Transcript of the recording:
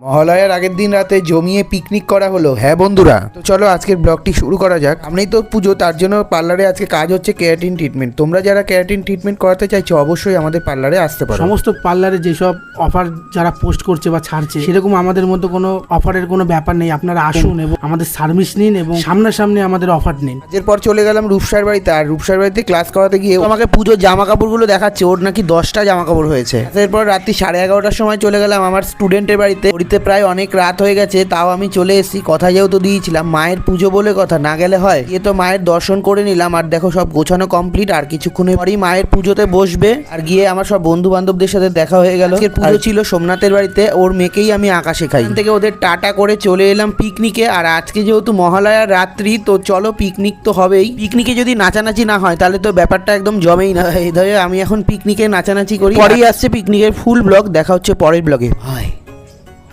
মহালয়ার আগের দিন রাতে জমিয়ে পিকনিক করা হলো। হ্যাঁ বন্ধুরা, তো চলো আজকের ব্লগটি শুরু করা যাক। সামনেই তো পুজো, তার জন্য পার্লারে আজকে কাজ হচ্ছে কেরাটিন ট্রিটমেন্ট। তোমরা যারা কেরাটিন ট্রিটমেন্ট করাতে চাইছো অবশ্যই আমাদের পার্লারে আসতে পারো। সমস্ত পার্লারে যেসব অফার যারা পোস্ট করছে বা ছাড়ছে, সেরকম আমাদের মধ্যে কোনো অফারের কোনো ব্যাপার নেই। আপনারা আসুন এবং আমাদের সার্ভিস নিন এবং সামনাসামনি আমাদের অফার নিন। এরপর চলে গেলাম রূপসার বাড়িতে। আর রূপসার বাড়িতে ক্লাস করাতে গিয়ে আমাকে পুজোর জামা কাপড়গুলো দেখাচ্ছে, ওর নাকি 10টা জামা কাপড় হয়েছে। এরপর রাত্রি 11:30টার সময় চলে গেলাম আমার স্টুডেন্টের বাড়িতে। প্রায় অনেক রাত হয়ে গেছে, তাও আমি চলে এসেছি। কথা যেহেতু দিয়েছিলাম, মায়ের পুজো বলে কথা, না গেলে হয়। গিয়ে তো মায়ের দর্শন করে নিলাম। আর দেখো সব গোছানো কমপ্লিট, আর কিছুক্ষণের পরেই মায়ের পুজোতে বসবে। আর গিয়ে আমার সব বন্ধু বান্ধবদের সাথে দেখা হয়ে গেল। পুজো ছিল সোমনাথের বাড়িতে, ওর মেয়েকেই আমি আঁকা শেখাই। এখান থেকে ওদের টাটা করে চলে এলাম পিকনিকে। আর আজকে যেহেতু মহালয়ার রাত্রি, তো চলো পিকনিক তো হবেই। পিকনিকে যদি নাচানাচি না হয় তাহলে তো ব্যাপারটা একদম জমেই না। এই ধরে আমি এখন পিকনিকে নাচানাচি করি। পরেই আসছে পিকনিকের ফুল ব্লগ, দেখা হচ্ছে পরের ব্লগে। হয়।